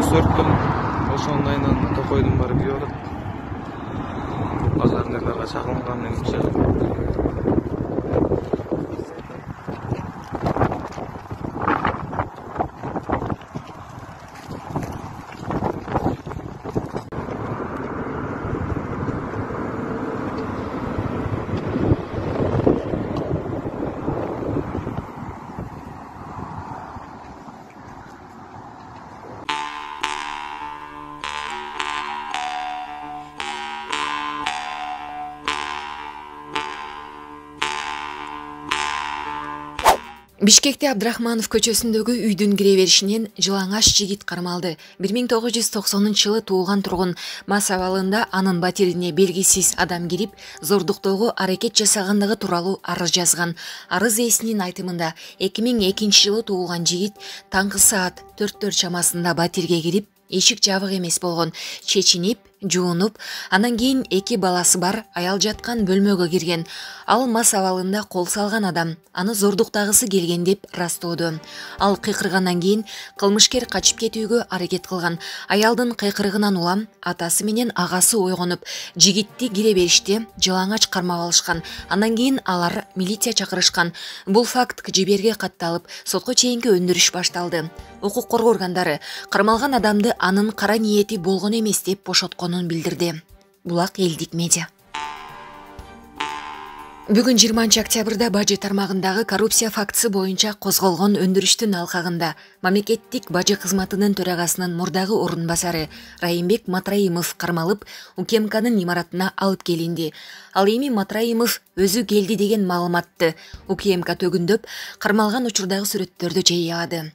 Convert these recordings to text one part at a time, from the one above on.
Автобус өрттүм. Ошонун айынан токойдум барып кирип атат. Базарындагыларга чакырылган менимче. Бишкекте Абдрахманов көчөсүндөгү үйдүн кире беришинен жылаңаш жигит кармалды. 1990-жылы туулган тургун Мас абалында анын батирине белгисиз адам кирип, зордуктоого аракет жасагандыгы тууралуу арыз жазган. Арыз ээсинин айтымында 2002-жылы туулган жигит таңкы саат 4 чамасында батирге кирип, эшик жабык эмес болгон, чечинип, жуунуп, анан кийин 2 баласы бар аял жаткан бөлмөгө кирген. Ал Мас абалында кол салган адам аны зордуктагысы келген деп растоодо. Ал кыйкыргандан кийин кылмышкер качып кетүүгө аракет кылган. Аялдын кыйкырыгынан улам атасы менен агасы ойгонуп, жигитти кире бериште жылаңач кармап алышкан. Андан кийин алар милиция чакырышкан. Бул факт КЖБрге катталып, сотко чейинки өндүрүш башталды. Укук коргоо органдары кармалган адамды анын кара ниети болгон эмес деп бошотконун билдирди. Булак элдик медиа. Бүгүн 20-октябрда бажы тармагындагы коррупция фактысы боюнча козголгон өндүрүштүн алкагында мамлекеттик бажы кызматынын төрагасынын мурдагы орун басары Райымбек Матраимов кармалып, УКМКнын имаратына алып келинди. Ал эми Матраимов өзү келди деген маалыматты УКМК төгүндөп, кармалган учурдагы сүрөттөрдү жайылады.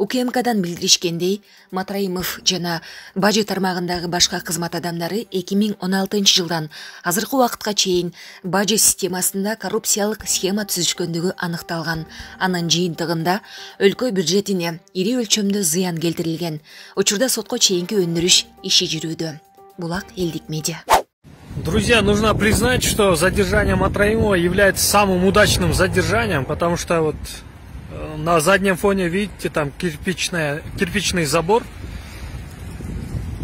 УКМКдан билдиришкендей, Матраимов жана бажы тармагындагы башка кызмат адамдары 2016-жылдан азыркы убакытка чейин бажы системасында коррупциялык схема түзүшкөндүгү аныкталган. Анын жыйынтыгында өлкө бюджетине ири өлчөмдө зыян келтирилген. Учурда сотко чейинки өндүрүш иши жүрүүдө. Булак элдик медиа. Друзья, нужно признать, что задержание Матраимова является самым удачным задержанием, потому что вот на заднем фоне, видите, там кирпичный забор.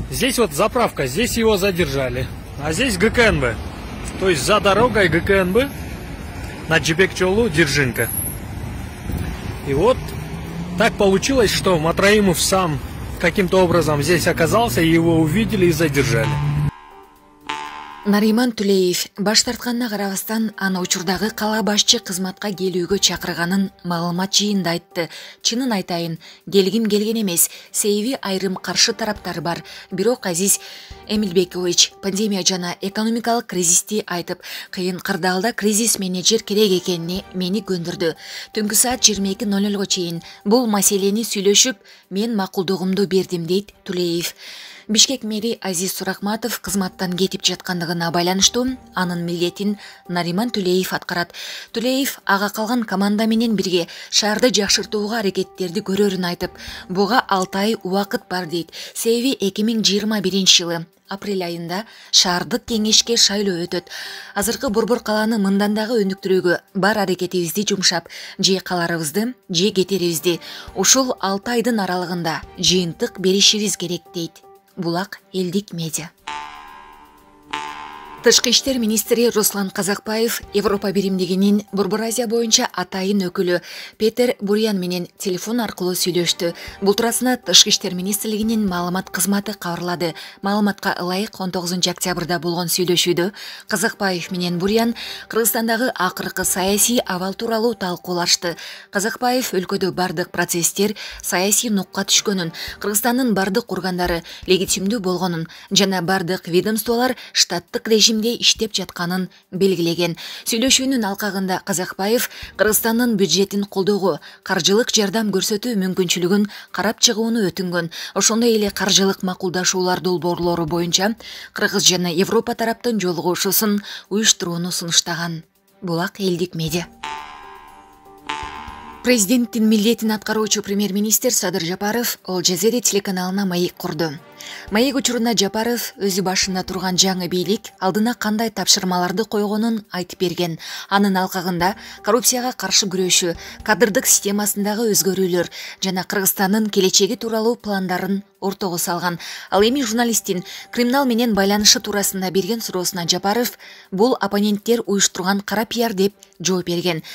Здесь вот заправка, здесь его задержали. А здесь ГКНБ. То есть за дорогой ГКНБ на Джибек-Чолу Держинка. И вот так получилось, что Матраимов сам каким-то образом здесь оказался, и его увидели и задержали. Нариман Түлеев баш тартканына карабастан аны учурдагы кала башчы кызматка келүүгө чакырганын маалымат жыйында айтты. Чынын айтайын, келгим келген эмес, себеби айрым каршы тараптар бар. Бирок Азиз Эмилбекович пандемия жана экономикалык кризисти айтып, кыйын кырдаалда кризис менеджер керек экенине мени көндүрдү. Түнкү саат 22:00 чейин бул маселени сүйлөшүп, мен макулдугумду бердим, дейт Түлеев. Бишкек мэри Азиз Сурахматов кызматтан кетип жаткандыгына байланыштуу анын милдетин Нариман Түлеев аткарат. Түлеев ага калган команда менен бирге шаарды жакшыртууга аракеттерди көрөрүн айтып, буга 6 ай убакыт бар дейт. Себеби 2021-жылы апрель айында шаардык кеңешке шайлоо өтөт. Азыркы борбор каланы мындан дагы өнүктүрүүгө бар аракетибизди жумшап, же каларыбызды, же кетерибизди ушул 6 айдын аралыгында жыйынтык беришибиз керек, дейт. Булак элдик медиа. Тышкы иштер министри Руслан Казакбаев Европа биримдигинин Борбор Азия боюнча атайын өкүлү Петер Бурян менен телефон аркылуу сүйлөштү. Бул туурасында Тышкы иштер министрлигинин маалымат кызматы кабарлады. Маалыматка ылайык 19-октябрда болгон сүйлөшүүдө Казакбаев менен Бурян Кыргызстандагы акыркы саясий абал тууралуу талкуулашты. Казакбаев өлкөдө бардык процесстер саясий нукка түшкөнүн, Кыргызстандын бардык органдары легитимдүү болгонун жана бардык ведомстволор штаттык режимде иштеп жатканын белгилеген. Сүйлөшүүнүн алкагында Казакбаев Кыргызстандын бюджетин колдоого, каржылык жардам көрсөтүү мүмкүнчүлүгүн карап чыгууну өтүнгөн. Ошондой эле каржылык макулдашуулар долбоорлору боюнча Кыргыз жана Европа тараптын жолугушуусун уюштурууну сунуштаган. Булак элдик медиа. Президенттин милдетин аткаруучу премьер-министр Садыр Жапаров Ал Жазира телеканалына маек курду. Маек учурунда Жапаров өзү башында турган жаңы бийлик алдына кандай тапшырмаларды койгонун айтып берген. Анын алкагында коррупцияга каршы күрөшүү, кадрдык системасындагы өзгөрүүлөр жана Кыргызстандын келечеги тууралуу пландарын ортого салган. Ал эми журналисттин криминал менен байланышы туурасында берген суроосуна Жапаров бул оппоненттер уюштурган кара пиар деп жооп берген.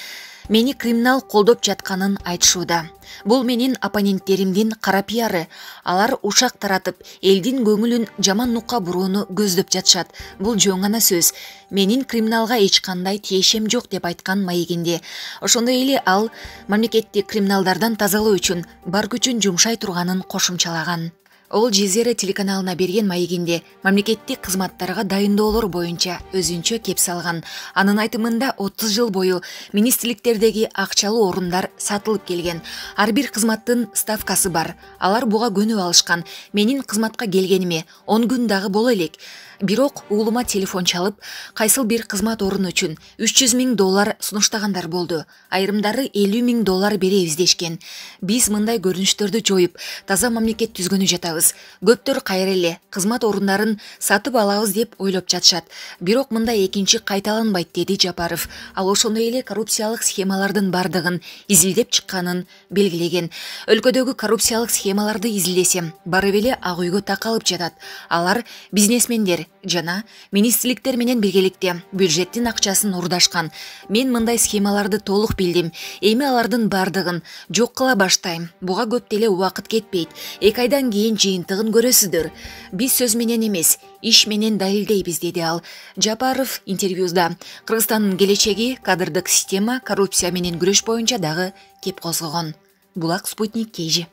Мени криминал колдоп жатканын айтышууда. Бул менин оппоненттеримдин кара пиары. Алар ушак таратып, элдин көңүлүн жаман нукка бурууну көздөп жатышат. Бул жөн гана сөз. Менин криминалга эч кандай тиешем жок деп айткан маегинде. Ошондой эле ал мамлекетти криминалдардан тазалоо үчүн бар күчүн жумшай турганын кошумчалаган. Ол Жазира телеканалына берген маегинде мамлекеттик кызматтарга дайындоолор боюнча өзүнчө кеп салган. Анын айтымында 30 жыл бою министрликтердеги акчалуу орундар сатылып келген. Ар бир кызматтын ставкасы бар. Алар буга көнүп алышкан. Менин кызматка келгениме 10 күн дагы боло элек. Бирок уулума телефон чалып, кайсыл бир кызмат орун үчүн $300,000 сунуштагандар болду. Айрымдары $50,000 беребиз дешкен. Биз мындай көрүнүштөрдү жоюп, таза мамлекет түзгөнү жатабыз. Көптөр кайра эле кызмат орундарын сатып алабыз деп ойлоп жатышат. Бирок мындай экинчи кайталанбайт, деди Жапаров. Ал ошондой эле коррупциялык схемалардын бардыгын изилдеп чыкканын белгилеген. Өлкөдөгү коррупциялык схемаларды изилдесем, барып эле ак үйгө такалып жатат. Алар бизнесмендер жана министрликтер менен биргеликте бюджеттин акчасын урдашкан. Мен мындай схемаларды толук билдим. Эми алардын бардыгын жок кыла баштайм. Буга көп деле убакыт кетпейт. 2 айдан кийин жыйынтыгын көрөсүздөр. Биз сөз менен эмес, иш менен далилдейбиз, деди ал. Жапаров интервьюда Кыргызстандын келечеги, кадрдык система, коррупция менен күрөш боюнча дагы кеп козгогон. Булак Спутник KG.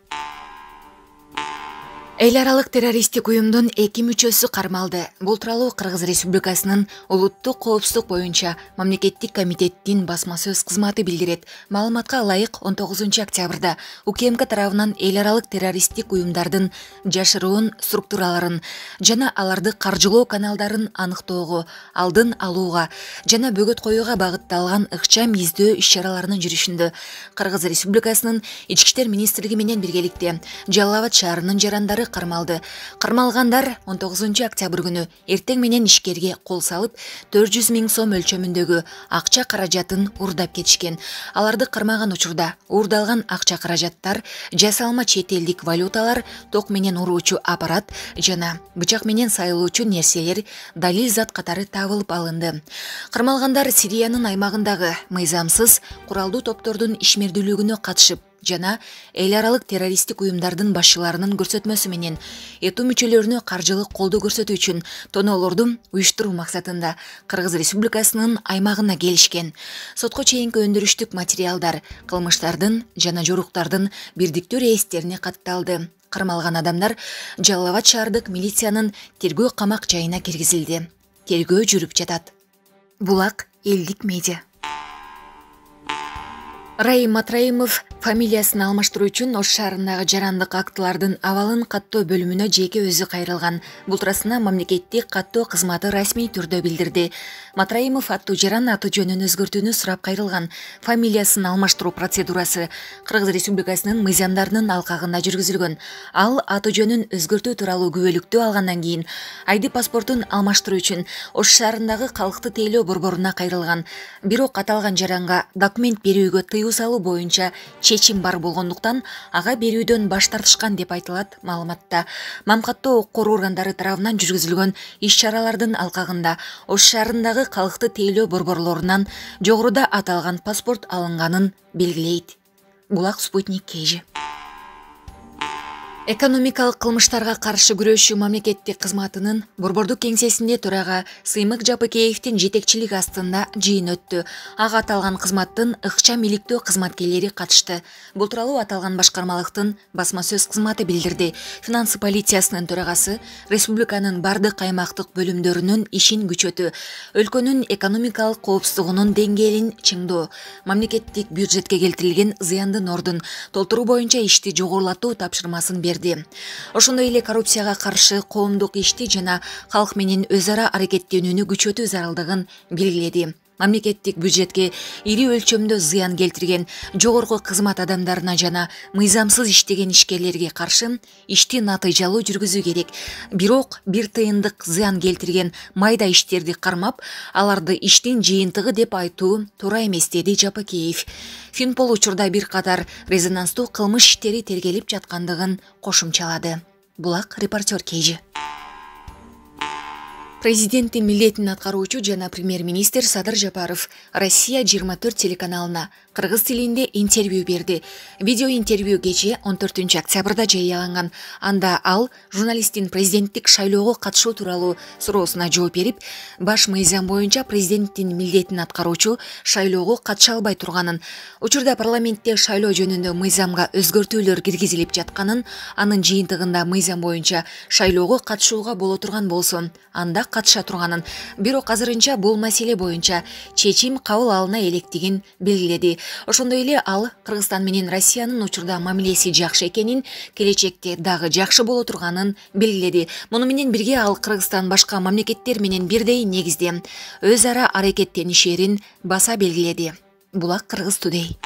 Эл аралык террористтик уюмдун 2 мүчөсү кармалды. Бул тууралуу Кыргыз Республикасынын улуттук коопсуздук боюнча мамлекеттик комитеттин басма сөз кызматы билдирет. Маалыматка ылайык 19 октябрда УКМК тарабынан эл аралык террористтик уюмдардын жашыруун структураларын жана аларды каржылоо каналдарын аныктоого, алдын алууга жана бөгөт коюуга багытталган ыкчам издөө иш-чараларынын жүрүшүндө Кыргыз Республикасынын Ички иштер министрлиги менен биргеликте Жалал Абад шаарынын жарандары кармалды. Кармалгандар 19 октябрь күнү эртең менен ишкерге кол салып, 400,000 сом өлчөмүндөгү акча каражатын урдап кетишкен. Аларды кармаган учурда урдалган акча каражаттар, жасалма чет элдик валюталар, ток менен уруучу аппарат жана бычак менен сайылуучу нерселер, далил зат катары табылып алынды. Кармалгандар Сириянын аймагындагы мыйзамсыз куралдуу топтордун ишмердүүлүгүнө катышып жана эл аралык террористтик уюмдардын башчыларынын көрсөтмөсү менен эту мүчөлөрүнө каржылык колдоо көрсөтүү үчүн тоноолорду уюштуруу максатында Кыргыз Республикасынын аймагына келишкен. Сотко чейинки өндүрүштүк материалдар кылмыштардын жана жоруктардын бирдиктүү реестрине катталды. Кармалган адамдар Жалал Абад шаардык милициянын тергөө камак жайына киргизилди. Тергөө жүрүп жатат. Булак элдик медиа. Раим Матраимов фамилиясын алмаштыруу үчүн Ош шаарындагы жарандык актылардын абалын каттоо бөлүмүнө жеке өзү кайрылган. Бул туурасында мамлекеттик каттоо кызматы расмий түрдө билдирди. Матраимов аттуу жаран аты жөнүн өзгөртүүнү сурап кайрылган. Фамилиясын алмаштыруу процедурасы Кыргыз Республикасынын мыйзамдарынын алкагында жүргүзүлгөн. Ал аты жөнүн өзгөртүү тууралуу күбөлүктү алгандан кийин айди паспортун алмаштыруу үчүн Ош шаарындагы калкты тейлөө борборуна кайрылган. Бирок аталган жаранга документ берүүгө тыюу салуу боюнча чечим бар болгондуктан ага берүүдөн баш тартышкан деп айтылат маалыматта. Мамкаттоо укук органдары тарабынан жүргүзүлгөн иш-чаралардын алкагында Ош шаарындагы калкты тейлөө борборлорунан жогоруда аталган паспорт алынганын белгилейт. Булак Спутник KG. Экономикалык кылмыштарга каршы күрөшүү мамлекеттик кызматынын борбордук кеңсесинде төрага Сыймык Жапыкеевдин жетекчилиги астында жыйын өттү. Ага аталган кызматтын ыкчам иликтөө кызматкерлери катышты. Бул тууралуу аталган башкармалыктын басма сөз кызматы билдирди. Финанс полициясынын төрагасы республиканын бардык аймактык бөлүмдөрүнүн ишин күчөтүү, өлкөнүн экономикалык коопсуздугунун деңгээлин чыңдоо, мамлекеттик бюджетке келтирилген зыяндын ордун толтуруу боюнча ишти жогорулатуу тапшырмасын берди. Ошондой эле коррупцияга каршы коомдук ишти жана калк менен өз ара аракеттенүүнү күчөтүү зарылдыгын белгиледи. мамлекеттик бюджетке ири өлчөмдө зыян келтирген жогорку кызмат адамдарына жана мыйзамсыз иштеген ишкерлерге каршы ишти натыйжалуу жүргүзүү керек. Бирок бир тыйындык зыян келтирген майда иштерди кармап, аларды иштин жыйынтыгы деп айтуу туура эмес, деди Жапакеев. Финпол учурда бир катар резонанстуу кылмыш иштери тергелип жаткандыгын кошумчалады. Булак репортер Кейжи. Президенттин милдетин аткаруучу жана премьер-министр Садыр Жапаров Россия 24 телеканалына кыргыз тилинде интервью берди. Видео интервью кечээ 14 октябрда жарыяланган. Анда ал журналисттин президенттик шайлоого катышуу тууралуу суроосуна жооп берип, баш мыйзам боюнча президенттин милдетин аткаруучу шайлоого катыша албай турганын, учурда парламентте шайлоо жөнүндө мыйзамга өзгөртүүлөр киргизилип жатканын, анын жыйынтыгында мыйзам боюнча шайлоого катышууга боло турган болсо, анда катыша турганын, бирок азырынча бул маселе боюнча чечим кабыл алына электигин белгиледи. Ошондой эле ал Кыргызстан менен Россиянын учурда мамилеси жакшы экенин, келечекте дагы жакшы боло турганын белгиледи. Муну менен бирге ал Кыргызстан башка мамлекеттер менен бирдей негизде өз ара аракеттенишерин баса белгиледи. Булак Кыргыз Today.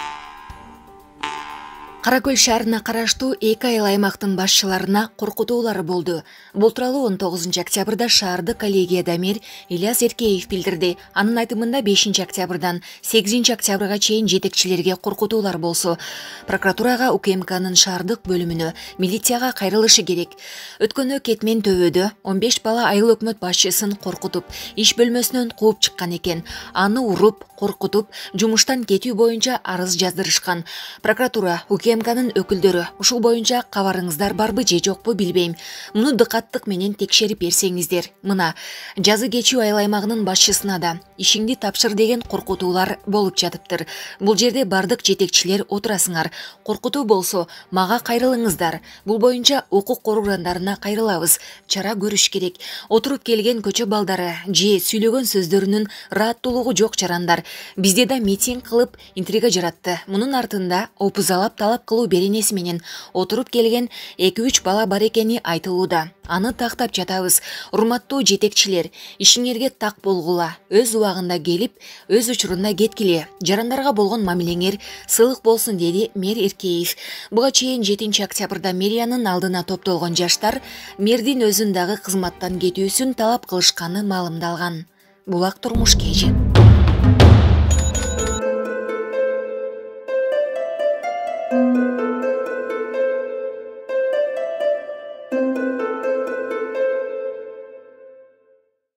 Каракөл шаарына караштуу 2 айыл аймактын башчыларына коркутуулары болду. Бул тууралуу 19 октябрда шаардык коллегияда мэр Ильяс Эркеев билдирди. Анын айтымында 5 октябрдан 8 октябрга чейин жетекчилерге коркутуулар болсо, прокуратурага, УКМКнын шаардык бөлүмүнө, милицияга кайрылышы керек. Өткөнү Кетмен Төбөдө 15 бала айыл өкмөт башчысын коркутуп, иш бөлмөсүнөн кууп чыккан экен. Аны уруп, коркутуп, жумуштан кетүү боюнча арыз жаздырышкан. Прокуратура, УКМКнын өкүлдөрү ушул боюнча кабарыңыздар барбы же жокпу билбейм. Муну дыкаттык менен текшерип берсеңиздер. Мына жазы кечүү айыл аймагынын башчысына да ишиңди тапшыр деген коркутуулар болуп жатыптыр. Бул жерде бардык жетекчилер отурасыңар. Коркутуу болсо мага кайрылыңыздар. Бул боюнча укук органдарына кайрылабыз. Чара көрүш керек. Отуруп келген көчө балдары же сүйлөгөн сөздөрүнүн рааттуулугу жок жарандар. Бизде да митинг кылып интрига жаратты. Мунун артында опузалап талап кылуу беренеси менен отуруп келген 2-3 бала бар экени айтылууда. Аны тактап жатабыз. Урматтуу жетекчилер, ишиңерге так болгула, өз убагында келип, өз учурунда кеткиле. Жарандарга болгон мамилеңер сыйлык болсун, деди мэр Эркеев. Буга чейин 7 октябрда мэриянын алдына топтолгон жаштар мэрдин өзүн дагы кызматтан кетүүсүн талап кылышканы маалымдалган. Булак Турмуш Кейжи.